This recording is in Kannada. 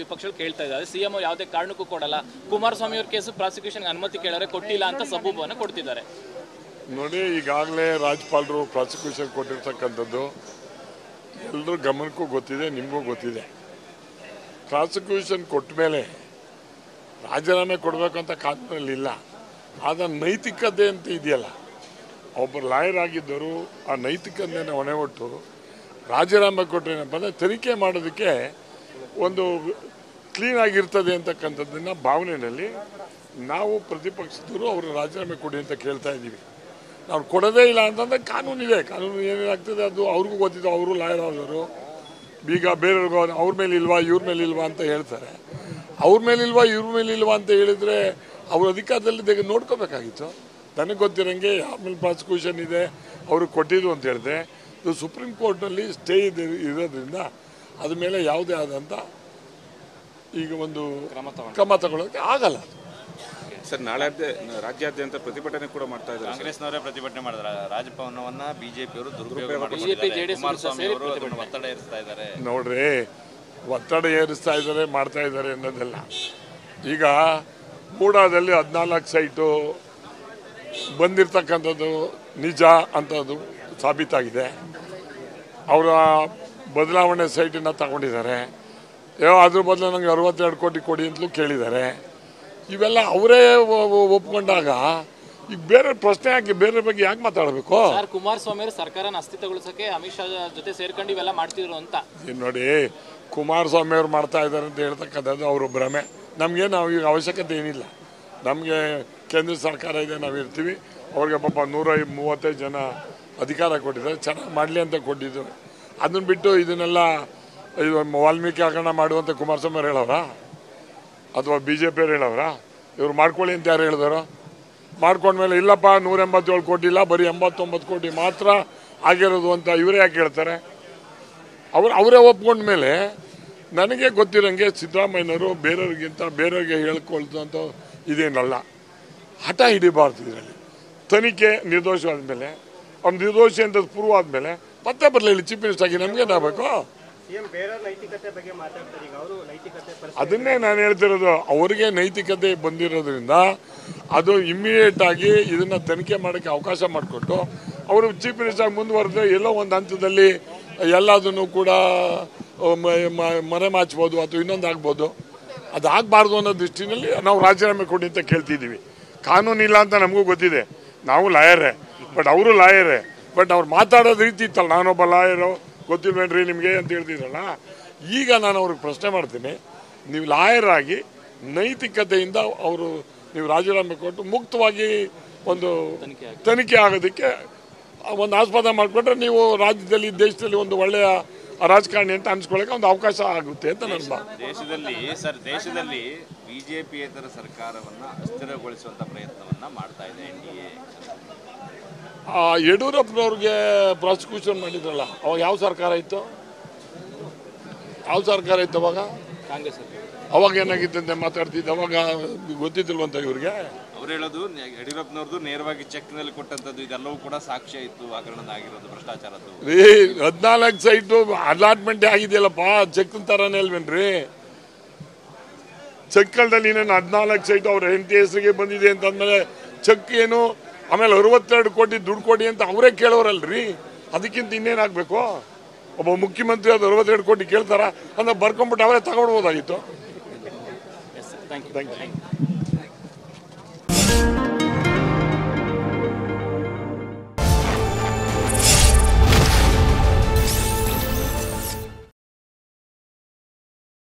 ವಿಪಕ್ಷಗಳು ಕೇಳ್ತಾ ಇದ್ದಾರೆ. ಸಿಎಂ ಯಾವುದೇ ಕಾರಣಕ್ಕೂ ಕೊಡಲ್ಲ. ಕುಮಾರಸ್ವಾಮಿ ಅವ್ರ ಕೇಸು ಪ್ರಾಸಿಕ್ಯೂಷನ್ ಅನುಮತಿ ಕೇಳರೆ ಕೊಟ್ಟಿಲ್ಲ ಅಂತ ಸಬೂಬನ್ನು ಕೊಡ್ತಿದ್ದಾರೆ. ನೋಡಿ, ಈಗಾಗಲೇ ರಾಜ್ಯಪಾಲರು ಪ್ರಾಸಿಕ್ಯೂಷನ್ ಕೊಟ್ಟಿರ್ತಕ್ಕಂಥದ್ದು ಎಲ್ಲರೂ ಗಮನಕ್ಕೂ ಗೊತ್ತಿದೆ, ನಿಮಗೂ ಗೊತ್ತಿದೆ. ಪ್ರಾಸಿಕ್ಯೂಷನ್ ಕೊಟ್ಟ ಮೇಲೆ ರಾಜೀನಾಮೆ ಕೊಡಬೇಕಂತ ಕಾನೂನಲ್ಲಿ ಇಲ್ಲ. ಆದ ನೈತಿಕತೆ ಅಂತ ಇದೆಯಲ್ಲ, ಒಬ್ಬರು ಲಾಯರ್ ಆಗಿದ್ದರು ಆ ನೈತಿಕತೆಯನ್ನು ಹೊಣೆ ಹೊಟ್ಟು ರಾಜೀನಾಮೆ ಕೊಟ್ಟರೇನಪ್ಪ ಅಂದರೆ ತನಿಖೆ ಮಾಡೋದಕ್ಕೆ ಒಂದು ಕ್ಲೀನ್ ಆಗಿರ್ತದೆ ಅಂತಕ್ಕಂಥದ್ದನ್ನು ಭಾವನೆಯಲ್ಲಿ ನಾವು ಪ್ರತಿಪಕ್ಷದವರು ಅವರು ರಾಜೀನಾಮೆ ಕೊಡಿ ಅಂತ ಕೇಳ್ತಾ ಇದ್ದೀವಿ. ನಾವು ಕೊಡೋದೇ ಇಲ್ಲ ಅಂತಂದರೆ ಕಾನೂನಿದೆ, ಕಾನೂನು ಏನೇನಾಗ್ತದೆ ಅದು ಅವ್ರಿಗೂ ಗೊತ್ತಿದೆ. ಅವರು ಲಾಯರ್ ಆದವರು ಈಗ ಬೇರೆಯವ್ರಿಗೂ ಅವ್ರ ಮೇಲೆ ಇಲ್ವಾ ಇವ್ರ ಮೇಲೆ ಇಲ್ವಾ ಅಂತ ಹೇಳ್ತಾರೆ. ಅವ್ರ ಮೇಲಿಲ್ವಾ ಇವ್ರ ಮೇಲಿಲ್ವಾ ಅಂತ ಹೇಳಿದರೆ ಅವ್ರ ಅಧಿಕಾರದಲ್ಲಿ ನೋಡ್ಕೋಬೇಕಾಗಿತ್ತು. ನನಗೆ ಗೊತ್ತಿರೋಂಗೆ ಆಮೇಲೆ ಪ್ರಾಸಿಕ್ಯೂಷನ್ ಇದೆ ಅವ್ರಿಗೆ ಕೊಟ್ಟಿದ್ದು ಅಂತ ಹೇಳಿದೆ. ಇದು ಸುಪ್ರೀಂ ಕೋರ್ಟ್ನಲ್ಲಿ ಸ್ಟೇ ಇರೋದ್ರಿಂದ ಅದ ಮೇಲೆ ಯಾವುದೇ ಆದಂಥ ಈಗ ಒಂದು ಕ್ರಮ ತಗೊಳ್ಳೋಕ್ಕೆ ಆಗಲ್ಲ. ಸರ್, ನಾಳೆ ರಾಜ್ಯಾದ್ಯಂತ ಪ್ರತಿಭಟನೆ ಕೂಡ ಮಾಡ್ತಾ ಇದ್ದಾರೆ. ಕಾಂಗ್ರೆಸ್ನವರೇ ಪ್ರತಿಭಟನೆ ಮಾಡಿದ್ದಾರೆ. ರಾಜಭವನವನ್ನ ಬಿಜೆಪಿಯವರು ದುರುಪಯೋಗ ಮಾಡಿದ್ದಾರೆ. ಕುಮಾರಸ್ವಾಮಿ ಅವರು ಒತ್ತಡ ಏರಿಸ್ತಾ ಇದ್ದಾರೆ. ನೋಡ್ರಿ, ಒತ್ತಡ ಏರಿಸ್ತಾ ಇದ್ದಾರೆ, ಮಾಡ್ತಾ ಇದ್ದಾರೆ ಅನ್ನೋದೆಲ್ಲ. ಈಗ ಮೂಡಾದಲ್ಲಿ 14 ಸೈಟು ಬಂದಿರತಕ್ಕಂಥದ್ದು ನಿಜ ಅಂತದ್ದು ಸಾಬೀತಾಗಿದೆ. ಅವರ ಬದಲಾವಣೆ ಸೈಟನ್ನು ತಗೊಂಡಿದ್ದಾರೆ. ಅದ್ರ ಬದಲು ನನಗೆ 62 ಕೋಟಿ ಕೊಡಿ ಅಂತಲೂ ಕೇಳಿದ್ದಾರೆ. ಇವೆಲ್ಲ ಅವರೇ ಒಪ್ಕೊಂಡಾಗ ಈಗ ಬೇರೆ ಪ್ರಶ್ನೆ ಯಾಕೆ, ಬೇರೆ ಬಗ್ಗೆ ಯಾಕೆ ಮಾತಾಡಬೇಕು? ಕುಮಾರಸ್ವಾಮಿ ಅವರು ಸರ್ಕಾರನ ಅಸ್ಥಿತಗೊಳಿಸಕ್ಕೆ ಅಮಿತ್ ಶಾ ಜೊತೆ ಸೇರ್ಕೊಂಡು ಇವೆಲ್ಲ ಮಾಡ್ತಿದ್ರು ಅಂತ. ನೋಡಿ, ಕುಮಾರಸ್ವಾಮಿ ಅವರು ಮಾಡ್ತಾ ಇದ್ದಾರೆ ಅಂತ ಹೇಳ್ತಕ್ಕಂಥದ್ದು ಅವರು ಭ್ರಮೆ. ನಮಗೇನು ಈಗ ಅವಶ್ಯಕತೆ ಏನಿಲ್ಲ. ನಮಗೆ ಕೇಂದ್ರ ಸರ್ಕಾರ ಇದೆ, ನಾವು ಇರ್ತೀವಿ. ಅವ್ರಿಗೆ ಪಾಪ 135 ಜನ ಅಧಿಕಾರ ಕೊಟ್ಟಿದ್ದಾರೆ, ಚೆನ್ನಾಗಿ ಮಾಡಲಿ ಅಂತ ಕೊಟ್ಟಿದ್ದು. ಅದನ್ನ ಬಿಟ್ಟು ಇದನ್ನೆಲ್ಲ ವಾಲ್ಮೀಕಿ ಹಗರಣ ಮಾಡುವಂಥ ಕುಮಾರಸ್ವಾಮಿ ಅವ್ರು ಹೇಳೋರ ಅಥವಾ BJP ಅವ್ರು ಹೇಳೋರ? ಇವ್ರು ಮಾಡ್ಕೊಳ್ಳಿ ಅಂತ ಯಾರು ಹೇಳಿದಾರೋ? ಮಾಡ್ಕೊಂಡ್ಮೇಲೆ ಇಲ್ಲಪ್ಪ 187 ಕೋಟಿ ಇಲ್ಲ, ಬರೀ 89 ಕೋಟಿ ಮಾತ್ರ ಆಗಿರೋದು ಅಂತ ಇವರೇ ಯಾಕೆ ಹೇಳ್ತಾರೆ? ಅವರೇ ಒಪ್ಕೊಂಡ್ಮೇಲೆ ನನಗೆ ಗೊತ್ತಿರೋಂಗೆ ಸಿದ್ದರಾಮಯ್ಯನವರು ಬೇರೆಯವ್ರಿಗೆ ಹೇಳ್ಕೊಳ್ತಂತ ಇದೇನಲ್ಲ. ಹಠ ಹಿಡಿಬಾರ್ದು. ಇದರಲ್ಲಿ ತನಿಖೆ ನಿರ್ದೋಷವಾದ್ಮೇಲೆ ಅವ್ನು ನಿರ್ದೋಷಿ ಅಂತ ಪ್ರೂವ್ ಆದಮೇಲೆ ಮತ್ತೆ ಬರಲಿಲ್ಲ ಚೀಫ್ ಮಿನಿಸ್ಟರ್ ಆಗಿ ನಮಗೇನಾಗಬೇಕು? ಅದನ್ನೇ ನಾನು ಹೇಳ್ತಿರೋದು. ಅವರಿಗೆ ನೈತಿಕತೆ ಬಂದಿರೋದ್ರಿಂದ ಅದು ಇಮ್ಮಿಡಿಯೇಟ್ ಆಗಿ ಇದನ್ನ ತನಿಖೆ ಮಾಡೋಕ್ಕೆ ಅವಕಾಶ ಮಾಡಿಕೊಟ್ಟು ಅವರು ಚೀಫ್ ಮಿನಿಸ್ಟರ್ ಮುಂದುವರೆದ್ರೆ ಎಲ್ಲೋ ಒಂದು ಹಂತದಲ್ಲಿ ಎಲ್ಲದನ್ನು ಕೂಡ ಮರೆಮಾಚ್ಬೋದು ಅಥವಾ ಇನ್ನೊಂದು ಆಗ್ಬೋದು. ಅದಾಗಬಾರ್ದು ಅನ್ನೋ ದೃಷ್ಟಿನಲ್ಲಿ ನಾವು ರಾಜೀನಾಮೆ ಕೊಡಿ ಅಂತ ಕೇಳ್ತಿದ್ದೀವಿ. ಕಾನೂನಿಲ್ಲ ಅಂತ ನಮಗೂ ಗೊತ್ತಿದೆ, ನಾವು ಲಾಯರೇ, ಬಟ್ ಅವರು ಲಾಯರೇ. ಬಟ್ ಅವ್ರು ಮಾತಾಡೋದು ರೀತಿ ಇತ್ತಲ್ಲ, ನಾನೊಬ್ಬ ಲಾಯರು ಗೊತ್ತಿಲ್ವೇನ್ರಿ ನಿಮಗೆ ಅಂತ ಹೇಳ್ತಿದ್ರಲ್ಲ. ಈಗ ನಾನು ಅವ್ರಿಗೆ ಪ್ರಶ್ನೆ ಮಾಡ್ತೀನಿ, ನೀವು ಲಾಯರ್ ಆಗಿ ನೈತಿಕತೆಯಿಂದ ನೀವು ರಾಜೀನಾಮೆ ಕೊಟ್ಟು ಮುಕ್ತವಾಗಿ ಒಂದು ತನಿಖೆ ಆಗೋದಕ್ಕೆ ಒಂದು ಆಸ್ಪದ ಮಾಡಿಕೊಟ್ರೆ ನೀವು ರಾಜ್ಯದಲ್ಲಿ ದೇಶದಲ್ಲಿ ಒಂದು ಒಳ್ಳೆಯ ರಾಜಕಾರಣಿ ಅಂತ ಅನ್ಸ್ಕೊಳ್ಳೋಕೆ ಒಂದು ಅವಕಾಶ ಆಗುತ್ತೆ ಅಂತ ನನ್ನ ದೇಶದಲ್ಲಿ ಬಿಜೆಪಿಯೇತರ ಸರ್ಕಾರವನ್ನ ಅಸ್ಥಿರಗೊಳಿಸುವಂತ ಪ್ರಯತ್ನವನ್ನ ಮಾಡ್ತಾ ಇದೆ NDA. ಯಡಿಯೂರಪ್ಪನವ್ರಿಗೆ ಪ್ರಾಸಿಕ್ಯೂಷನ್ ಮಾಡಿದ್ರಲ್ಲ, ಅವಾಗ ಯಾವ ಸರ್ಕಾರ ಇತ್ತು? ಅವಾಗ ಕಾಂಗ್ರೆಸ್ ಅವಾಗ ಏನಾಗಿತ್ತು ಮಾತಾಡ್ತಿದ್ದು? ಅವಾಗ ಗೊತ್ತಿದ್ದಿಲ್ವಂತ ಇವ್ರಿಗೆ? ಅವ್ರು ಹೇಳೋದು ಯಡಿಯೂರಪ್ಪನವ್ರದ್ದು ನೇರವಾಗಿ ಚೆಕ್ ನಲ್ಲಿ ಕೊಟ್ಟಂತದ್ದು, ಇದೆಲ್ಲವೂ ಕೂಡ ಸಾಕ್ಷ್ಯ ಇತ್ತು ಹಗರಣದ ಆಗಿರೋದು, ಭ್ರಷ್ಟಾಚಾರದ್ದು. 14 ಸೈಟು ಅಲಾಟ್ಮೆಂಟ್ ಆಗಿದೆಯಲ್ಲಪ್ಪ, ಚೆಕ್ ತರಾನೇ ಅಲ್ವೇನ್ರಿ? ಚೆಕ್ಗಳಲ್ಲಿ 14 ಸೈಟು ಅವ್ರ ಹೆಂಡತಿ ಹೆಸರಿಗೆ ಬಂದಿದೆ ಅಂತಂದ್ಮೇಲೆ ಚೆಕ್ ಏನು? ಆಮೇಲೆ 62 ಕೋಟಿ ದುಡ್ಡು ಕೊಡಿ ಅಂತ ಅವರೇ ಕೇಳೋರಲ್ರಿ. ಅದಕ್ಕಿಂತ ಇನ್ನೇನಾಗಬೇಕು? ಒಬ್ಬ ಮುಖ್ಯಮಂತ್ರಿ ಅದು 62 ಕೋಟಿ ಕೇಳ್ತಾರ ಅಂತ ಬರ್ಕೊಂಡ್ಬಿಟ್ಟು ಅವರೇ ತಗೊಳ್ಬೋದಾಗಿತ್ತು. Thank you.